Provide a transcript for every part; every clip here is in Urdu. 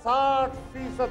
60%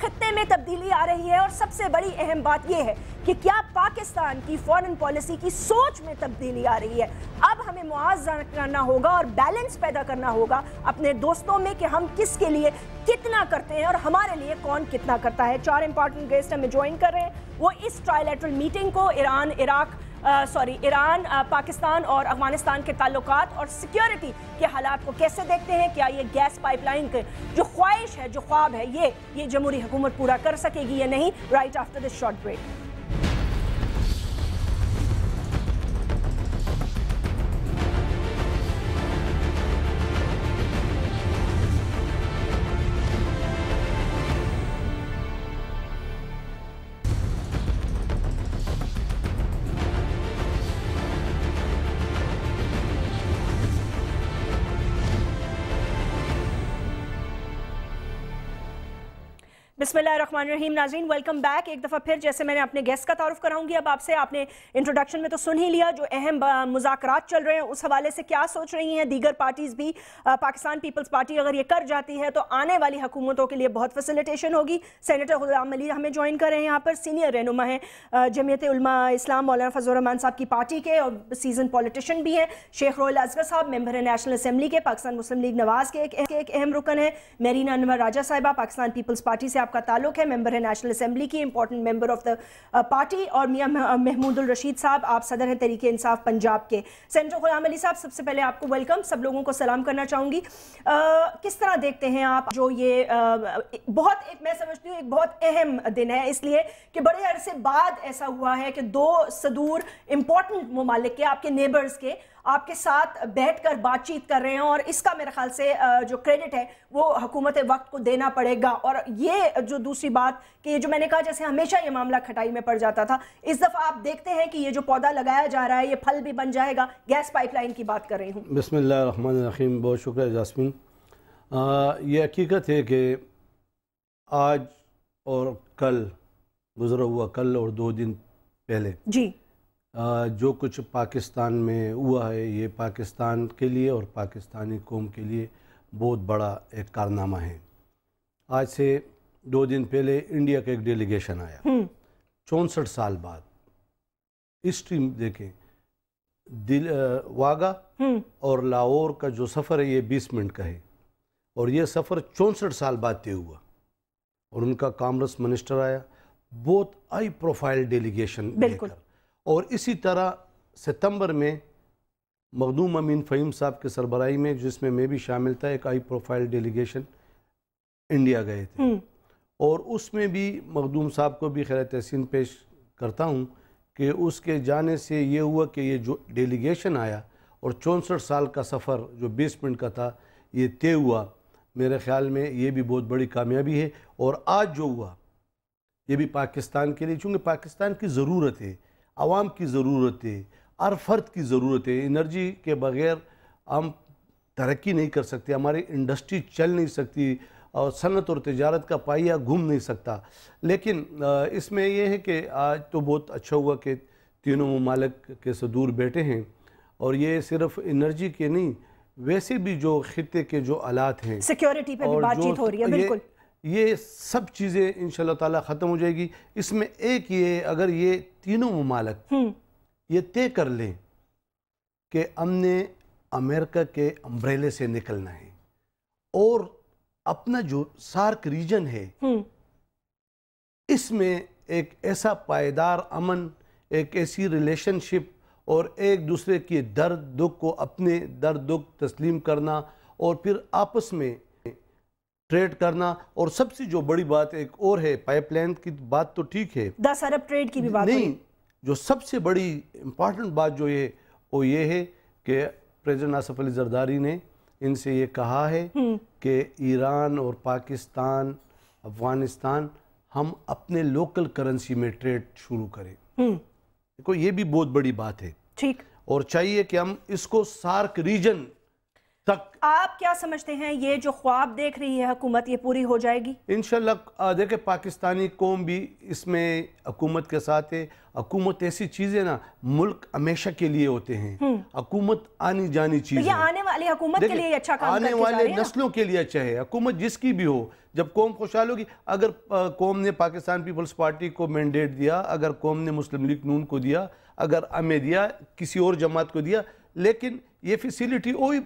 خطے میں تبدیلی آ رہی ہے اور سب سے بڑی اہم بات یہ ہے کہ کیا پاکستان کی فورن پالیسی کی سوچ میں تبدیلی آ رہی ہے. اب ہمیں موازنہ کرنا ہوگا اور بیلنس پیدا کرنا ہوگا اپنے دوستوں میں کہ ہم کس کے لیے کتنا کرتے ہیں اور ہمارے لیے کون کتنا کرتا ہے. 4 امپورٹنٹ گیسٹ ہمیں جوائن کر رہے ہیں. وہ اس ٹرائلیٹرل میٹنگ کو ایران پاکستان اور افغانستان کے تعلقات اور سیکیورٹی کے حالات کو کیسے دیکھتے ہیں. کیا یہ گیس پائپ لائن کے جو خواہش ہے, جو خواب ہے, یہ جمہوری حکومت پورا کر سکے گی یا نہیں. Right after this short break. بسم اللہ الرحمن الرحیم. ناظرین ویلکم بیک. ایک دفعہ پھر جیسے میں نے اپنے گیسٹ کا تعارف کراؤں گی اب آپ سے. آپ نے انٹروڈکشن میں تو سن ہی لیا جو اہم مذاکرات چل رہے ہیں اس حوالے سے کیا سوچ رہی ہیں دیگر پارٹیز بھی. پاکستان پیپلز پارٹی اگر یہ کر جاتی ہے تو آنے والی حکومتوں کے لیے بہت فیسیلیٹیشن ہوگی. سینیٹر غلام علی ہمیں جوائن کر رہے ہیں یہاں پر, سینئر رہنما ہیں جمعیت علماء اسلام مولانا فضل الرحمان صاحب کی پارٹی کے اور سیزن پولیٹیشین بھی ہیں. شیخ روحل اصغر صاحب ممبر ہیں نیشنل اسمبلی کے, پاکستان مسلم لیگ نواز کے ایک اہم رکن ہیں. میرینا انور راجہ صاحبہ پاکستان پیپلز پارٹی سے آپ کا تعلق ہے, ممبر ہے نیشنل اسمبلی کی, important member of the party. اور میاں محمود الرشید صاحب, آپ صدر ہیں تحریک انصاف پنجاب کے. سینیٹر غلام علی صاحب, سب سے پہلے آپ کو ویلکم. سب لوگوں کو سلام کرنا چاہوں گی. کس طرح دیکھتے ہیں آپ جو یہ بہت میں سمجھتی ہوں ایک بہت اہم دن ہے اس لیے کہ بڑے عرصے بعد ایسا ہوا ہے کہ 2 صدور امپورٹنٹ ممالک کے, آپ کے نیبرز کے, آپ کے ساتھ بیٹھ کر بات چیت کر رہے ہیں اور اس کا میرے خیال سے جو کریڈٹ ہے وہ حکومت وقت کو دینا پڑے گا. اور یہ جو دوسری بات کہ جو میں نے کہا جیسے ہمیشہ یہ معاملہ کھٹائی میں پڑ جاتا تھا, اس دفعہ آپ دیکھتے ہیں کہ یہ جو پودا لگایا جا رہا ہے یہ پھل بھی بن جائے گا. گیس پائپ لائن کی بات کر رہی ہوں. بسم اللہ الرحمن الرحیم. بہت شکریہ جاسمین. یہ حقیقت ہے کہ آج اور کل, گزرا ہوا کل اور 2 دن پہلے جی جو کچھ پاکستان میں ہوا ہے یہ پاکستان کے لیے اور پاکستانی قوم کے لیے بہت بڑا ایک کارنامہ ہے. آج سے 2 دن پہلے انڈیا کا ایک ڈیلیگیشن آیا 64 سال بعد. ہسٹری دیکھیں, واگا اور لاہور کا جو سفر ہے یہ 20 منٹ کا ہے اور یہ سفر 64 سال بعد طے ہوا. اور ان کا کامرس منسٹر آیا, بہت ہائی پروفائل ڈیلیگیشن لے کر. اور اسی طرح ستمبر میں مخدوم امین فہیم صاحب کے سربراہی میں, جس میں بھی شامل تھا, ایک ہائی پروفائل ڈیلیگیشن انڈیا گئے تھے. اور اس میں بھی مخدوم صاحب کو بھی خیر تحسین پیش کرتا ہوں کہ اس کے جانے سے یہ ہوا کہ یہ جو ڈیلیگیشن آیا اور 64 سال کا سفر جو 20 منٹ کا تھا یہ طے ہوا. میرے خیال میں یہ بھی بہت بڑی کامیابی ہے. اور آج جو ہوا یہ بھی پاکستان کے لیے, چونکہ پاکستان کی ضرورت ہے, عوام کی ضرورت ہے, ہر فرد کی ضرورت ہے. انرجی کے بغیر ہم ترقی نہیں کر سکتے, ہماری انڈسٹری چل نہیں سکتی اور صنعت اور تجارت کا پائیہ گھوم نہیں سکتا. لیکن اس میں یہ ہے کہ آج تو بہت اچھا ہوا کہ تینوں ممالک کے صدور بیٹھے ہیں. اور یہ صرف انرجی کے نہیں, ویسے بھی جو خطے کے جو آلات ہیں, سیکیورٹی پہ بھی بات چیت ہو رہی ہے. بالکل یہ سب چیزیں انشاءاللہ تعالی ختم ہو جائے گی. اس میں ایک یہ, اگر یہ تینوں ممالک یہ طے کر لیں کہ ہم نے امریکہ کے امبریلے سے نکلنا ہے اور اپنا جو سارک ریجن ہے اس میں ایک ایسا پائیدار امن, ایک ایسی ریلیشن شپ اور ایک دوسرے کے درد دکھ کو اپنے درد دکھ تسلیم کرنا اور پھر آپس میں ٹریڈ کرنا. اور سب سے جو بڑی بات ایک اور ہے, پائپ لائن کی بات تو ٹھیک ہے, 10 ارب ٹریڈ کی بھی بات نہیں, جو سب سے بڑی امپارٹنٹ بات جو ہے وہ یہ ہے کہ پریزیڈنٹ آصف علی زرداری نے ان سے یہ کہا ہے کہ ایران اور پاکستان, افغانستان ہم اپنے لوکل کرنسی میں ٹریڈ شروع کریں. دیکھو یہ بھی بہت بڑی بات ہے. ٹھیک. اور چاہیے کہ ہم اس کو سارک ریجن تک آپ کیا سمجھتے ہیں یہ جو خواب دیکھ رہی ہے حکومت یہ پوری ہو جائے گی؟ انشاءاللہ دیکھیں پاکستانی قوم بھی اس میں حکومت کے ساتھ ہے. حکومت ایسی چیز ہے نا, ملک ہمیشہ کے لیے ہوتے ہیں, حکومت آنی جانی چیز ہے. یہ آنے والی حکومت کے لیے اچھا کام آنے والے نسلوں کے لیے اچھا ہے. حکومت جس کی بھی ہو, جب قوم خوشحال ہوگی, اگر قوم نے پاکستان پیپلز پارٹی کو مینڈیٹ دیا, اگر قوم نے مسلم لیگ نون کو دیا, اگر ہمیں دیا, کسی اور جماعت کو دیا, لیکن یہ فیسیلیٹی وہی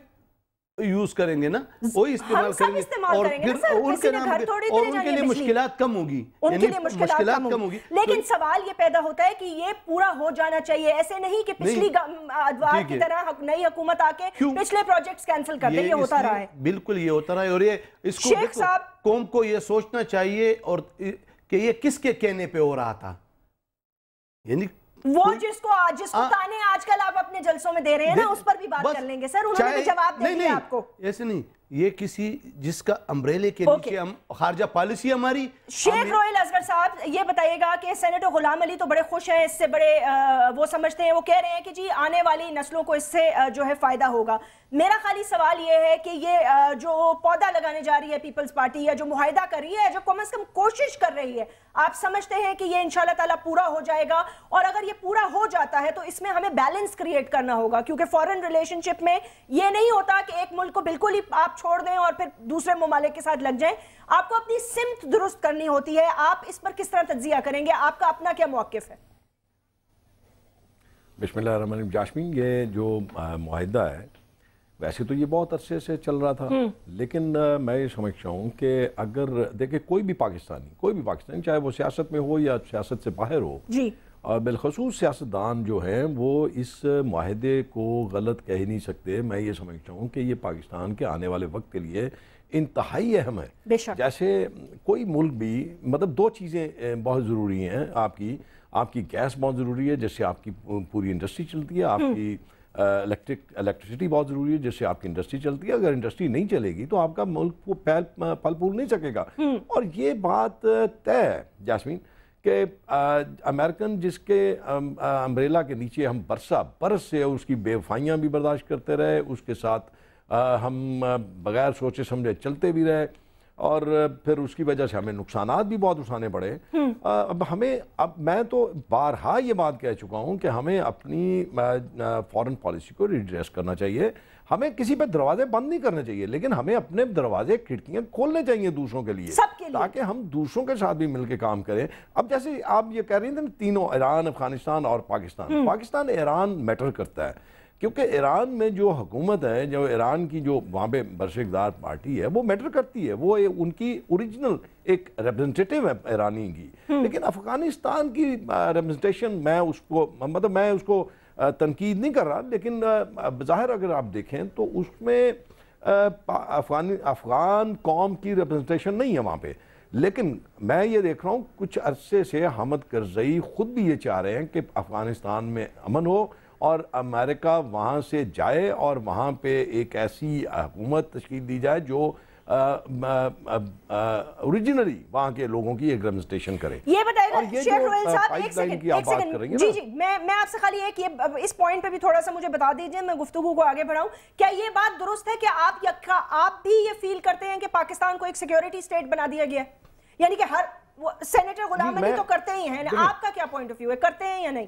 یوز کریں گے نا, وہی استعمال کریں گے, اور پھر ان کے نام پہ, اور ان کے لیے مشکلات کم ہوگی, ان کے لیے مشکلات کم ہوگی. لیکن سوال یہ پیدا ہوتا ہے کہ یہ پورا ہو جانا چاہیے, ایسے نہیں کہ پچھلی ادوار کی طرح نئی حکومت آ کے پچھلے پروجیکٹس کینسل کر دے. یہ ہوتا رہا ہے, بالکل یہ ہوتا رہا ہے. اور یہ اس کو قوم کو یہ سوچنا چاہیے اور کہ یہ کس کے کہنے پہ ہو رہا تھا. یعنی وہ جس کو تانے آج کل آپ اپنے جلسوں میں دے رہے ہیں نا, اس پر بھی بات کر لیں گے سر. انہوں نے بھی جواب دے دیا آپ کو. ایسے نہیں, یہ کسی جس کا امبریلے کے نیچے ہم خارجہ پالیسی ہماری. شیخ رویل اصغر صاحب یہ بتائیے گا کہ سینیٹر غلام علی تو بڑے خوش ہیں اس سے, بڑے وہ سمجھتے ہیں, وہ کہہ رہے ہیں کہ جی آنے والی نسلوں کو اس سے جو ہے فائدہ ہوگا. میرا خالی سوال یہ ہے کہ یہ جو پودا لگانے جا رہی ہے پیپلز پارٹی, یا جو معاہدہ کر رہی ہے, جو کم از کم کوشش کر رہی ہے, آپ سمجھتے ہیں کہ یہ انشاءاللہ تعالیٰ پورا ہو جائے گا؟ اور اگر یہ پورا ہو جاتا ہے تو اس میں ہمیں بیلنس کریٹ کرنا ہوگا, کیونکہ فورن ریلیشن شپ میں یہ نہیں ہوتا کہ ایک ملک کو بالکل ہی آپ چھوڑ دیں اور پھر دوسرے ممالک کے ساتھ لگ جائیں. آپ کو اپنی سمت درست کرنی ہوتی ہے. آپ اس پر کس طرح تجزیہ کریں گے؟ آپ کا اپنا کیا موقف ہے؟ بسم اللہ الرحمن الرحیم. جاسمین, یہ جو معاہدہ ہے ویسے تو یہ بہت عرصے سے چل رہا تھا, لیکن میں یہ سمجھتا ہوں کہ اگر دیکھیں کوئی بھی پاکستانی چاہے وہ سیاست میں ہو یا سیاست سے باہر ہو, اور بالخصوص سیاستدان جو ہیں وہ اس معاہدے کو غلط کہہ نہیں سکتے. میں یہ سمجھتا ہوں کہ یہ پاکستان کے آنے والے وقت کے لیے انتہائی اہم ہے. جیسے کوئی ملک بھی, مطلب دو چیزیں بہت ضروری ہیں. آپ کی گیس بہت ضروری ہے جس سے آپ کی پوری انڈسٹری چلتی ہے. آپ کی الیکٹریسٹی بہت ضروری ہے جس سے آپ کی انڈسٹری چلتی ہے. اگر انڈسٹری نہیں چلے گی تو آپ کا ملک کو پھل پھول نہیں سکے گا. اور یہ بات طے ہے جاسمین کہ امریکن جس کے امبریلا کے نیچے ہم برس سے اس کی بے وفائیاں بھی برداشت کرتے رہے, اس کے ساتھ ہم بغیر سوچے سمجھے چلتے بھی رہے, اور پھر اس کی وجہ سے ہمیں نقصانات بھی بہت اٹھانے پڑے. اب میں تو بارہا یہ بات کہہ چکا ہوں کہ ہمیں اپنی فورن پالیسی کو ریڈریس کرنا چاہیے. ہمیں کسی پہ دروازے بند نہیں کرنے چاہیے, لیکن ہمیں اپنے دروازے کھڑکیاں کھولنے چاہیے دوسروں کے لیے, تاکہ ہم دوسروں کے ساتھ بھی مل کے کام کریں. اب جیسے آپ یہ کہہ رہی ہیں تینوں, ایران, افغانستان اور پاکستان ایران میٹر کرتا ہے, کیونکہ ایران میں جو حکومت ہے, جو ایران کی جو وہاں پہ برش اقتدار پارٹی ہے, وہ میٹر کرتی ہے. وہ ان کی اوریجنل ایک ریپرزنٹیٹیو ہے ایرانی کی. لیکن افغانستان کی ریپرزنٹیشن میں اس کو تنقید نہیں کر رہا, لیکن بظاہر اگر آپ دیکھیں تو اس میں افغان قوم کی ریپرزنٹیشن نہیں ہے وہاں پہ. لیکن میں یہ دیکھ رہا ہوں کچھ عرصے سے حامد کرزئی خود بھی یہ چاہ رہے ہیں کہ افغانستان میں امن ہو اور امریکہ وہاں سے جائے اور وہاں پہ ایک ایسی حکومت تشکیل دی جائے جو اوریجنلی وہاں کے لوگوں کی ایک ریپرزنٹیشن کرے. یہ بتائے گا شیخ رویل صاحب, ایک سیکنڈ, جی میں آپ سے خالی ایک یہ اس پوائنٹ پہ بھی تھوڑا سا مجھے بتا دیجئے, میں گفتگو کو آگے بڑھاؤں. کیا یہ بات درست ہے کہ آپ بھی یہ فیل کرتے ہیں کہ پاکستان کو ایک سیکیورٹی سٹیٹ بنا دیا گیا, یعنی کہ ہر سینیٹر غلام علی تو کرتے ہی ہیں, آپ کا کیا پوائنٹ آف ویو ہے, کرتے ہیں یا نہیں؟